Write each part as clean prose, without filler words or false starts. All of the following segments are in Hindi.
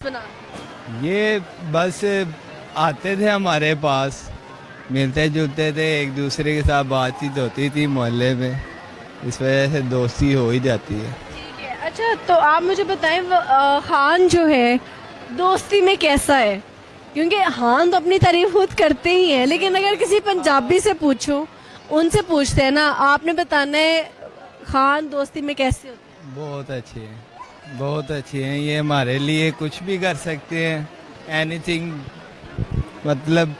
बना। ये बस आते थे हमारे पास, मिलते जुलते थे, एक दूसरे के साथ बातचीत होती थी मोहल्ले में, इस वजह से दोस्ती हो ही जाती है। ठीक है, अच्छा तो आप मुझे बताएं खान जो है दोस्ती में कैसा है? क्योंकि खान तो अपनी तारीफ खुद करते ही हैं, लेकिन अगर किसी पंजाबी से पूछो, उनसे पूछते हैं ना, आपने बताना है खान दोस्ती में कैसे होते हैं। बहुत अच्छे हैं, बहुत अच्छे हैं। ये हमारे लिए कुछ भी कर सकते हैं, एनीथिंग, मतलब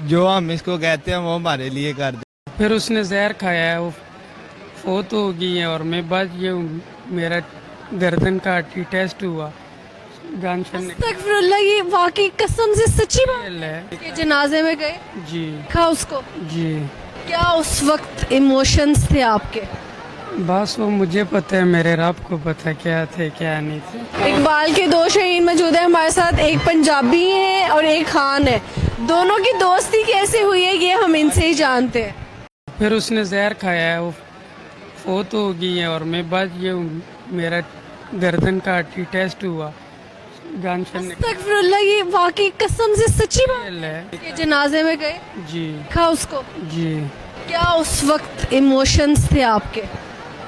जो हम इसको कहते हैं वो हमारे लिए कर दे। फिर उसने जहर खाया है, वो फोत हो गई है। और मैं बाद ये मेरा गर्दन का टी टेस्ट हुआ, गांशन अस्तगफिरुल्लाह, ये वाकई कसम से सच्ची बात है। है। जनाजे में गए, जी देखा उसको, जी, क्या उस वक्त इमोशंस थे आपके? बस वो मुझे पता है, मेरे रब को पता है क्या थे क्या नहीं थे। इकबाल के दो शहीद मौजूद है हमारे साथ, एक पंजाबी है और एक खान है। दोनों की दोस्ती कैसे हुई है ये हम इनसे ही जानते हैं। फिर उसने जहर खाया है, वो फोत हो गई है। और मैं बाद ये मेरा गर्दन का टी टेस्ट हुआ, गांशन अस्तगफिरुल्लाह, ये वाकई कसम से सच्ची बात है। है। जनाजे में गए, जी देखा उसको, जी, क्या उस वक्त इमोशंस थे आपके?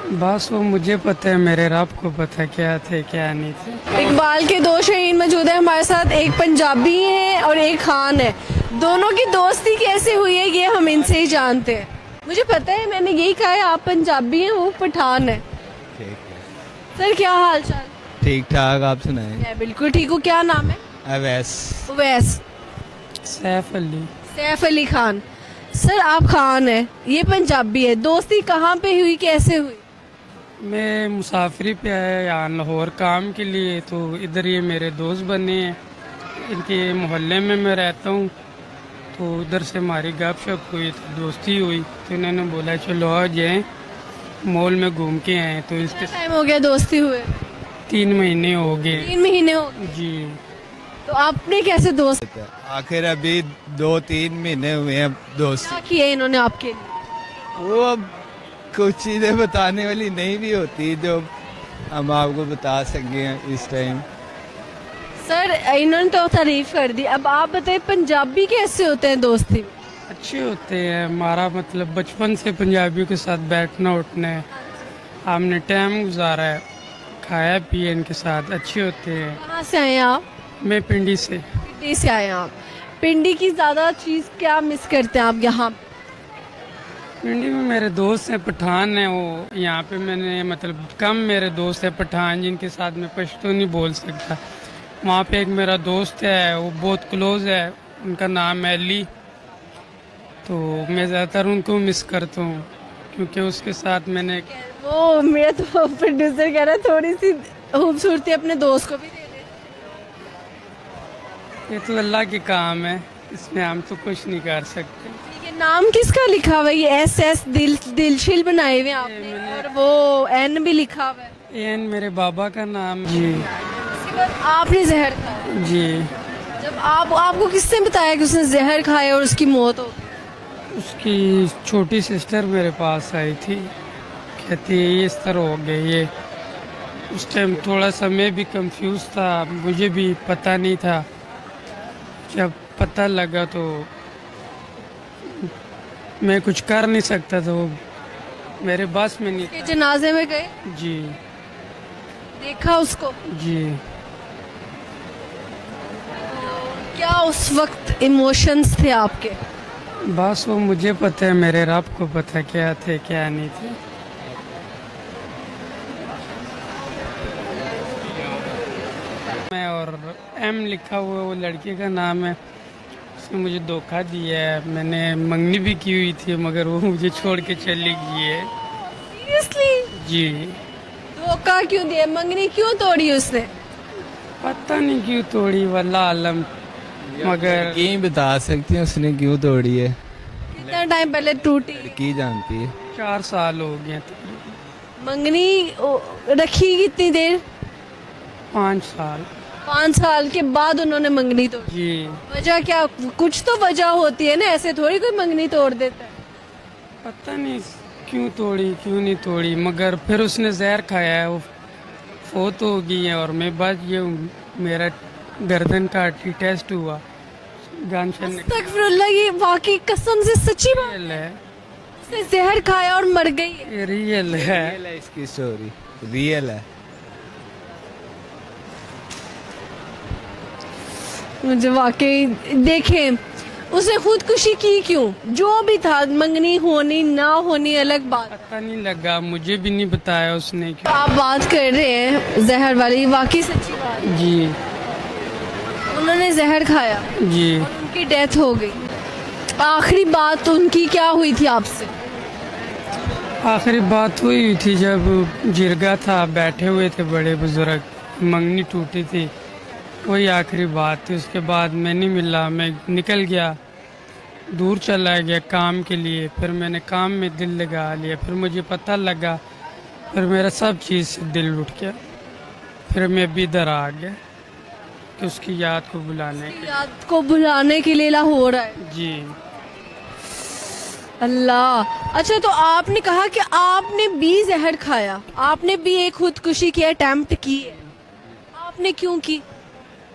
बस वो मुझे पता है, मेरे रब को पता है क्या थे क्या नहीं थे। इकबाल के दो शहीद मौजूद है हमारे साथ, एक पंजाबी है और एक खान है। दोनों की दोस्ती कैसे हुई है ये हम इनसे ही जानते हैं। मुझे पता है, मैंने यही कहा है, आप पंजाबी हैं, वो पठान है। ठीक है, सर क्या हाल चाल? ठीक ठाक, आप सुनाएं। मैं बिल्कुल ठीक हूँ। क्या नाम है? अवैस। उवैस। सैफ अली। सैफ अली खान। सर आप खान है, ये पंजाबी है, दोस्ती कहाँ पे हुई, कैसे हुई? मैं मुसाफरी पे आया यहाँ लाहौर काम के लिए, तो इधर ये मेरे दोस्त बने हैं। इनके मोहल्ले में मैं रहता हूँ, तो उधर से हमारी गपशप हुई, तो दोस्ती हुई। तो इन्होंने बोला चलो आ जाए, मॉल में घूम के आए। तो इसके टाइम हो गया दोस्ती हुए? 3 महीने हो गए। 3 महीने हो गए। जी, तो आपने कैसे दोस्त आखिर अभी 2-3 महीने हुए हैं दोस्त। क्या किया इन्होंने आपके लिए? वो अब कुछ चीज़ें बताने वाली नहीं भी होती जो हम आपको बता सकें इस टाइम। सर इन्होंने तो तारीफ कर दी, अब आप बताइए पंजाबी कैसे होते हैं दोस्ती में? अच्छे होते हैं। हमारा मतलब बचपन से पंजाबियों के साथ बैठना उठना है, हमने टाइम गुजारा है, खाया पिया इनके साथ, अच्छे होते हैं। कहाँ से आए हैं आप? मैं पिंडी से। पिंडी से आए हैं आप। पिंडी की ज़्यादा चीज़ क्या मिस करते हैं आप यहाँ? पिंडी में मेरे दोस्त हैं पठान हैं, वो यहाँ पे मैंने मतलब कम मेरे दोस्त हैं पठान जिनके साथ मैं पश्तो नहीं बोल सकता। वहाँ पे एक मेरा दोस्त है, वो बहुत क्लोज है, उनका नाम है अली। तो मैं ज़्यादातर उनको मिस करता हूँ, क्योंकि उसके साथ मैंने वो मेरा तो प्रोड्यूसर कह रहा है थोड़ी सी खूबसूरती अपने दोस्त को भी दे दे। ये तो अल्लाह के काम है, इसमें हम तो कुछ नहीं कर सकते। ठीक है, नाम किसका लिखा हुआ है? ये SS दिलशील बनाए हुए हैं आपने, और वो N भी लिखा हुआ है। एन मेरे बाबा का नाम। जी इसके बाद आपने जहर खाया। जी, जब आपको किसने बताया कि उसने जहर खाया और उसकी मौत हो गई? उसकी छोटी सिस्टर मेरे पास आई थी, कहती है ये इस तरह हो गई ये। उस टाइम थोड़ा सा मैं भी कंफ्यूज था, मुझे भी पता नहीं था। जब पता लगा तो मैं कुछ कर नहीं सकता था, वो मेरे बस में नहीं के था। जनाजे में गए, जी देखा उसको, जी, क्या उस वक्त इमोशंस थे आपके? बस वो मुझे पता है, मेरे रब को पता है क्या थे क्या नहीं थे। मैं और M लिखा हुआ है, वो लड़के का नाम है, उसने मुझे धोखा दिया है। मैंने मंगनी भी की हुई थी, मगर वो मुझे छोड़ के चली गई है। सीरियसली? जी, धोखा क्यों दिया? मंगनी क्यों तोड़ी उसने? पता नहीं क्यों तोड़ी, वल्लाह आलम। मगर की बता सकती हैं उसने क्यों तोड़ी है, कितना टाइम पहले टूटी? की जानती है। 4 साल हो गए तकरीबन। मंगनी रखी कितनी देर? 5 साल। 5 साल के बाद उन्होंने मंगनी तोड़ी। जी, वजह क्या? कुछ तो वजह होती है ना, ऐसे थोड़ी कोई मंगनी तोड़ देता है। पता नहीं क्यों तोड़ी क्यों नहीं तोड़ी, मगर फिर उसने जहर खाया है, वो फोत हो गई है। और मैं बाद ये मेरा गर्दन काटी, टेस्ट हुआ, गान छलने अस्तगफिरुल्लाह, ये वाकई कसम से सच्ची बात रियल है, है? जहर खाया और मर गई है। ये रियल है। रियल है इसकी स्टोरी, रियल है। मुझे वाकई देखें, उसने खुदकुशी की क्यों? जो भी था, मंगनी होनी ना होनी अलग बात। पता नहीं लगा, मुझे भी नहीं बताया उसने क्यों। आप बात कर रहे हैं जहर वाली, वाकई सच्ची बात है। जी उन्होंने जहर खाया, जी। उनकी डेथ हो गई। आखिरी बात उनकी क्या हुई थी आपसे? आखिरी बात हुई थी जब जिरगा था, बैठे हुए थे बड़े बुजुर्ग, मंगनी टूटी थी, वही आखिरी बात थी। उसके बाद मैं नहीं मिला, मैं निकल गया, दूर चला गया काम के लिए। फिर मैंने काम में दिल लगा लिया, फिर मुझे पता लगा, फिर मेरा सब चीज़ से दिल उठ गया। फिर मैं भी इधर आ गया कि उसकी याद को बुलाने के याद को भुलाने के लिए लाहौर आए। जी। अल्लाह। अच्छा, तो आपने कहा कि आपने भी जहर खाया, आपने भी एक खुदकुशी की अटेम्प्ट की है, आपने क्यों की?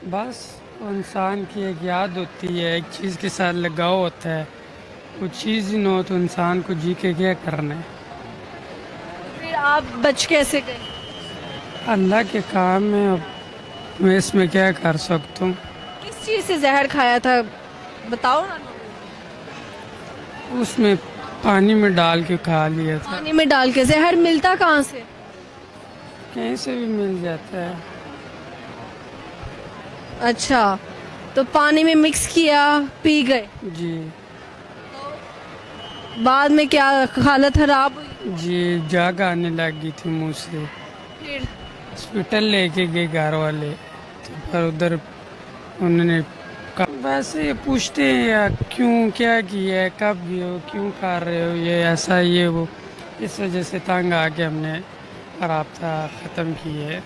बस इंसान की एक याद होती है, एक चीज़ के साथ लगाव होता है, वो चीज़ ही न हो तो इंसान को जी के क्या करना है। फिर आप बच कैसे गए? अल्लाह के काम में, अब मैं इसमें क्या कर सकता हूँ। किस चीज़ से जहर खाया था, बताओ ना। उसमें पानी में डाल के खा लिया था। पानी में डाल के? जहर मिलता कहाँ से? कहीं से भी मिल जाता है। अच्छा, तो पानी में मिक्स किया, पी गए, जी बाद में क्या हालत खराब हुई? जी, जाग आने लगी थी मुँह से। फिर हॉस्पिटल लेके गए घर वाले, तो पर उधर उन्होंने वैसे ये पूछते हैं या क्यों, क्या किया है, कब गए हो, क्यों कर रहे हो, ये ऐसा ये वो, इस वजह से तंग आके हमने राब्ता ख़त्म की है।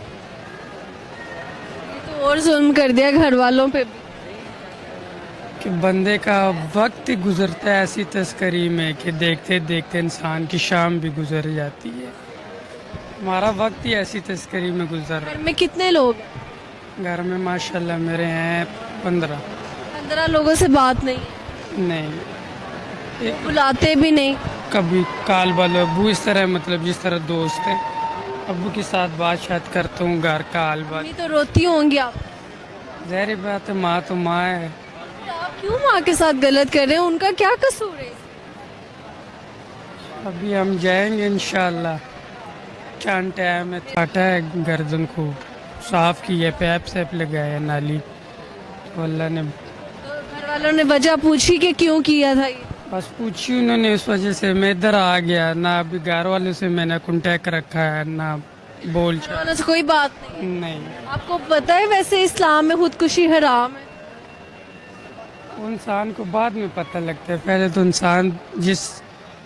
तो और जुल्म कर दिया घर वालों पे भी। कि बंदे का वक्त ही गुजरता है ऐसी तस्करी में कि देखते देखते इंसान की शाम भी गुजर जाती है। हमारा वक्त ही ऐसी तस्करी में गुजर रहा घर में कितने लोग हैं? है। घर में माशाल्लाह मेरे हैं 15। 15 लोगों से बात नहीं? नहीं, बुलाते भी नहीं? कभी काल वाले अबू इस तरह, मतलब जिस तरह दोस्त है, अबू के साथ बात शायद करता हूँ, घर का हाल बात। मम्मी तो रोती होंगी आप? ज़ाहिर बात है, माँ तो माँ है। तो आप क्यों माँ के साथ गलत कर रहे हैं? उनका क्या कसूर है? अभी हम जाएंगे इंशाल्लाह, चांद टाइम है, काटा है गर्दन को, साफ की है, पैप सैप लगाया है नाली, तो अल्लाह ने तो घर वालों ने वजह पूछी कि क्यों किया था ये? बस पूछी उन्होंने, उस वजह से मैं इधर आ गया। ना अभी घर वालों से मैंने कांटेक्ट रखा है, ना बोल घर वालों से कोई बात नहीं? नहीं। आपको पता है वैसे इस्लाम में खुदकुशी हराम है? वो इंसान को बाद में पता लगता है, पहले तो इंसान जिस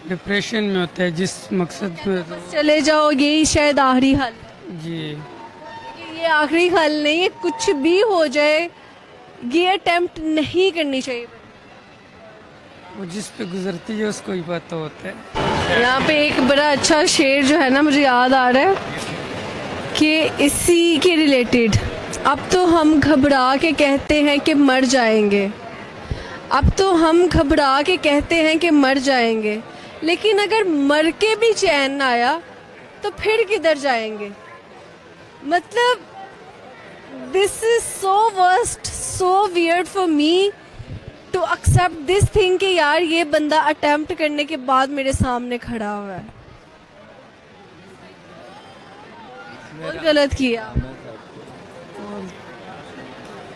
डिप्रेशन में होता है, जिस मकसद में होता बस चले जाओ, यही शायद आखिरी हल है। है। जी लेकिन ये आखिरी हल नहीं है, कुछ भी हो जाए ये अटेम्प्ट नहीं करनी चाहिए। वो जिस पे गुजरती है उसको ही पता होता है। यहाँ पे एक बड़ा अच्छा शेर जो है ना, मुझे याद आ रहा है कि इसी के रिलेटेड, अब तो हम घबरा के कहते हैं कि मर जाएंगे, अब तो हम घबरा के कहते हैं कि मर जाएंगे, लेकिन अगर मर के भी चैन ना आया तो फिर किधर जाएंगे? मतलब this is so worst, so weird for me to accept this thing कि यार ये बंदा अटेम्प्ट करने के बाद मेरे सामने खड़ा हुआ है और गलत किया।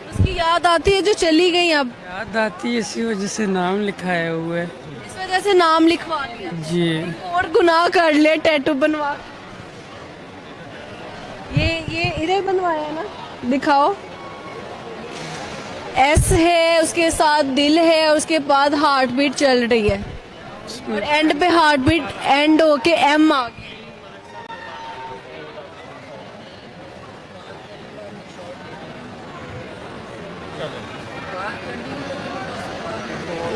उसकी याद आती है जो चली गई, अब याद आती है, इसी वजह से नाम लिखाया हुआ है। इस वजह से नाम लिखवा लिया जी और गुनाह कर लिया, टैटू बनवा। ये इधर बनवाया है ना, दिखाओ। एस है, उसके साथ दिल है, और उसके बाद हार्ट बीट चल रही है, और एंड पे हार्ट बीट एंड होके एम आ गई।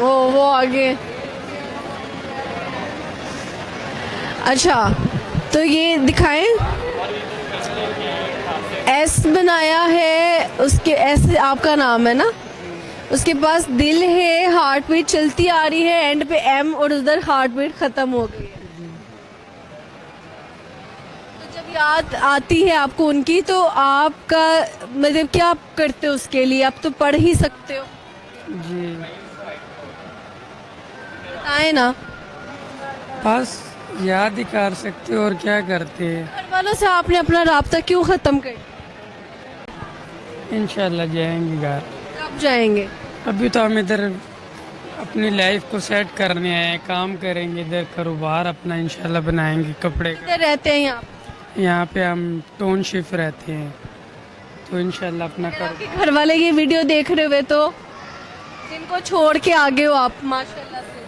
वो आगे। अच्छा, तो ये दिखाएं, एस बनाया है, उसके ऐसे आपका नाम है ना, उसके पास दिल है, हार्ट बीट चलती आ रही है, एंड पे एम और उधर हार्ट बीट खत्म हो गई है। तो जब याद आती है आपको उनकी, तो आपका मतलब क्या आप करते हो उसके लिए? आप तो पढ़ ही सकते हो, जी बताए ना। बस याद ही कर सकते हो और क्या करते हैं। घर वालों से आपने अपना राब्ता क्यों खत्म कर? इंशाल्लाह जाएंगे घर। कब जाएंगे? अभी तो हम इधर अपनी लाइफ को सेट करने आए हैं, काम करेंगे इधर, कारोबार अपना इंशाल्लाह बनाएंगे कपड़े का। किधर रहते हैं यहाँ? यहाँ पे हम टाउनशिप रहते हैं, तो इंशाल्लाह अपना कर। आपके घर वाले ये वीडियो देख रहे हुए तो जिनको छोड़ के आगे हो आप माशाल्लाह से,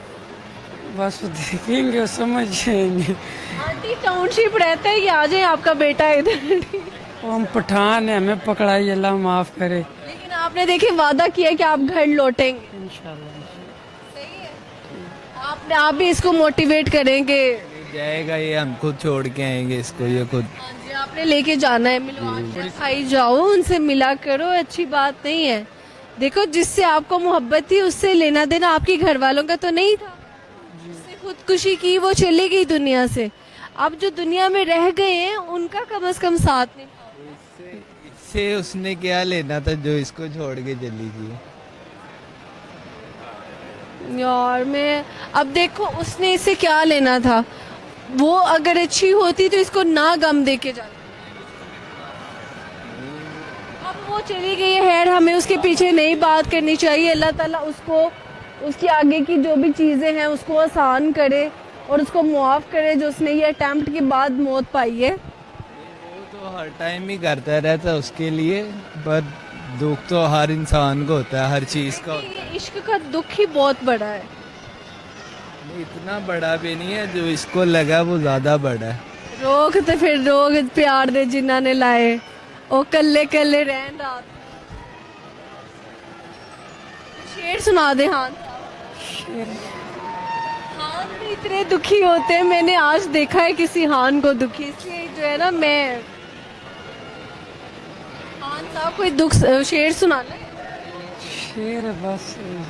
बस वो देखेंगे और समझ जाएंगे। आंटी टाउनशिप रहते हैं कि आ जाए आपका बेटा इधर। वो हम पठान हैं, हमें पकड़ाई, अल्लाह माफ करे। लेकिन आपने देखिए वादा किया कि आप घर लौटेंगे, इंशाल्लाह सही है। आप भी इसको मोटिवेट करेंगे। जाएगा ये, हम खुद छोड़ के आएंगे इसको, ये खुद। हाँ जी, आपने लेके जाना है, मिलवा खाई जाओ, उनसे मिला करो, अच्छी बात नहीं है। देखो जिससे आपको मोहब्बत थी उससे लेना देना आपके घर वालों का तो नहीं था, जिससे खुदकुशी की वो चली गई दुनिया से। अब जो दुनिया में रह गए हैं उनका कम से कम साथ नहीं। इससे उसने क्या लेना था जो इसको छोड़ के चली गई? यार मैं अब देखो उसने इससे क्या लेना था, वो अगर अच्छी होती तो इसको ना गम दे के जाती। अब वो चली गई है, खैर हमें उसके पीछे नहीं बात करनी चाहिए। अल्लाह ताला उसको उसकी आगे की जो भी चीज़ें हैं उसको आसान करे और उसको मुआफ़ करे जो उसने ये अटेम्प्ट के बाद मौत पाई है। वो तो हर टाइम ही करता रहता है उसके लिए, पर दुख तो हर इंसान को होता है, हर चीज़ का होता ये इश्क का दुख ही बहुत बड़ा है। है। इतना बड़ा भी नहीं है, जो इसको लगा वो ज़्यादा बड़ा है। रोक तो फिर रोक प्यार दे जिन्ना ने लाए, ओ कल्ले कल्ले रहन रात। शेर सुना दे। हाँ हान भी इतने दुखी होते हैं, मैंने आज देखा है किसी हान को दुखी, इसलिए जो है ना मैं हान साहब कोई दुख शेर सुनाना है? शेर बस सुना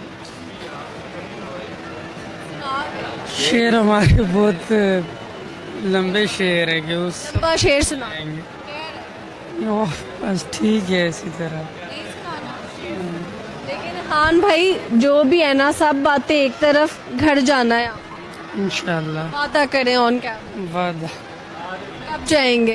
दे। शेर हमारे बहुत लंबे शेर है कि उस लंबा शेर सुना। ओ, बस ठीक है इसी तरह। लेकिन हान भाई जो भी है ना, सब बातें एक तरफ, घर जाना है, इंशाल्लाह वादा करें ऑन कैमरा। वादा। कब जाएंगे?